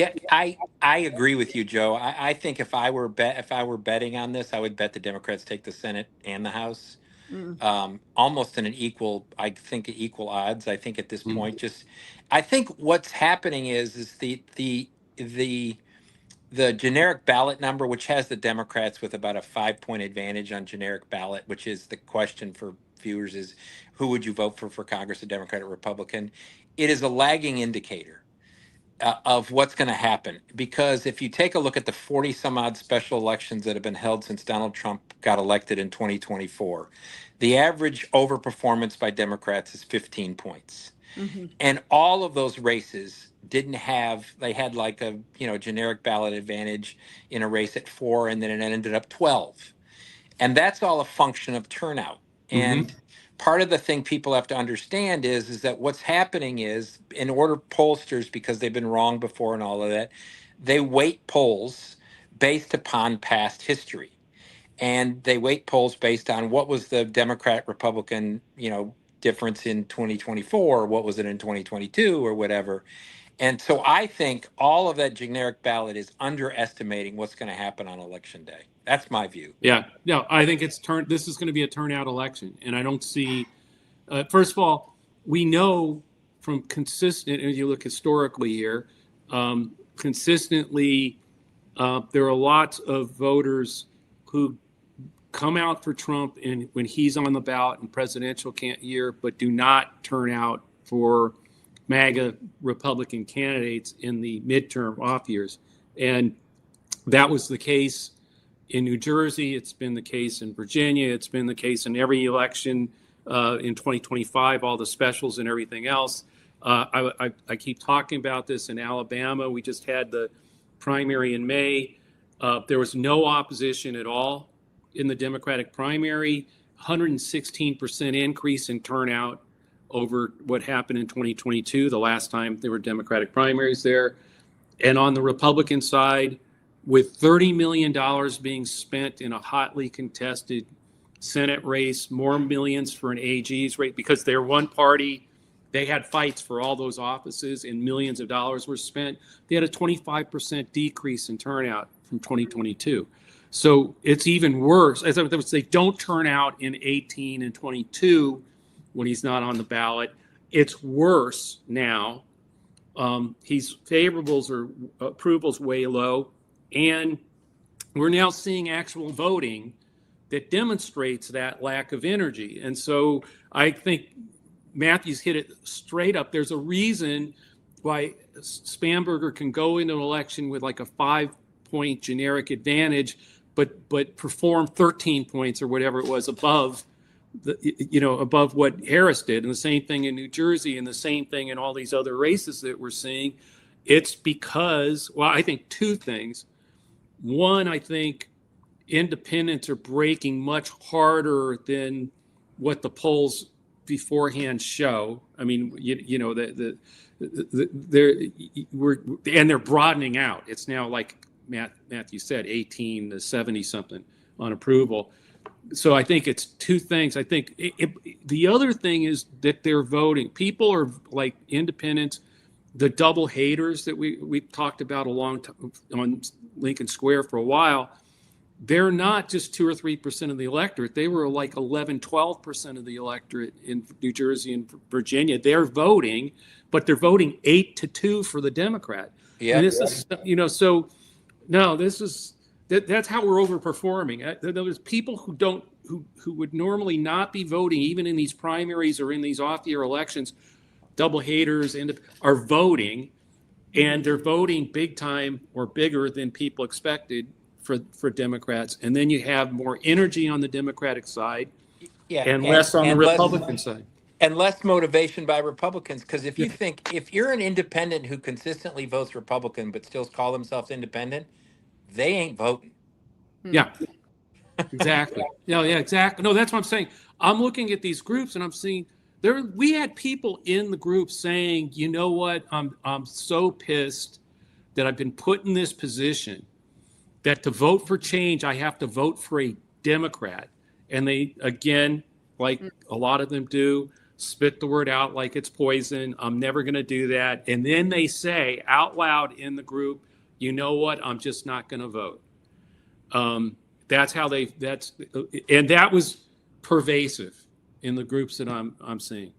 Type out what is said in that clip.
Yeah, I agree with you, Joe. I think if I were betting on this, I would bet the Democrats take the Senate and the House, Mm. almost in an equal. I think equal odds. I think at this Mm. point, I think what's happening is the the generic ballot number, which has the Democrats with about a 5 point advantage on generic ballot, which is the question for viewers is who would you vote for Congress, a Democrat or Republican? It is a lagging indicator of what's going to happen. Because if you take a look at the 40 some odd special elections that have been held since Donald Trump got elected in 2024, the average overperformance by Democrats is 15 points. Mm-hmm. And all of those races didn't have, they had like a, generic ballot advantage in a race at 4, and then it ended up 12. And that's all a function of turnout. Mm-hmm. And part of the thing people have to understand is that what's happening is, in order, pollsters, because they've been wrong before and all of that, they weight polls based upon past history. And they weight polls based on what was the Democrat Republican, difference in 2024, what was it in 2022 or whatever. And so I think all of that generic ballot is underestimating what's going to happen on election day. That's my view. Yeah, no, I think this is going to be a turnout election, and I don't see. First of all, we know from consistent, if you look historically here, consistently, there are lots of voters who come out for Trump when he's on the ballot in presidential year, but do not turn out for MAGA Republican candidates in the midterm off years. And that was the case in New Jersey. It's been the case in Virginia. It's been the case in every election in 2025, all the specials and everything else. I keep talking about this in Alabama. We just had the primary in May. There was no opposition at all in the Democratic primary, 116% increase in turnout over what happened in 2022, the last time there were Democratic primaries there. And on the Republican side, with $30 million being spent in a hotly contested Senate race, more millions for an AG's race, because they're one party, they had fights for all those offices and millions of dollars were spent. They had a 25% decrease in turnout from 2022. So it's even worse. As I would say, they don't turn out in 18 and 22 when he's not on the ballot. It's worse now. He's favorables or approvals way low. And we're now seeing actual voting that demonstrates that lack of energy. And so I think Matthew's hit it straight up. There's a reason why Spamberger can go into an election with like a 5-point generic advantage, but perform 13 points or whatever it was above above what Harris did. And the same thing in New Jersey, and the same thing in all these other races that we're seeing. It's because, well, I think two things. One, I think independents are breaking much harder than what the polls beforehand show. I mean, they're broadening out. It's now, like Matthew said, 18 to 70 something on approval. So I think it's two things. I think the other thing is that they're voting. People are like independents, the double haters that we talked about a long time on Lincoln Square for a while. They're not just 2 or 3% of the electorate. They were like 11, 12% of the electorate in New Jersey and Virginia. They're voting, but they're voting 8-2 for the Democrat. Yeah. And this is, so no, that's how we're overperforming. There's people who would normally not be voting, even in these primaries or in these off-year elections, double haters are voting, and they're voting big time or bigger than people expected for Democrats. And then you have more energy on the Democratic side, and less on the Republican side. And less motivation by Republicans, because if you're an independent who consistently votes Republican but still call themselves independent, they ain't voting. Yeah, exactly. Yeah, exactly. No, that's what I'm saying. I'm looking at these groups and I'm seeing we had people in the group saying, you know what, I'm so pissed that I've been put in this position that to vote for change, I have to vote for a Democrat. And they, again, like a lot of them do, spit the word out like it's poison. I'm never going to do that. And then they say out loud in the group, you know what? I'm just not going to vote. That's how and that was pervasive in the groups that I'm seeing.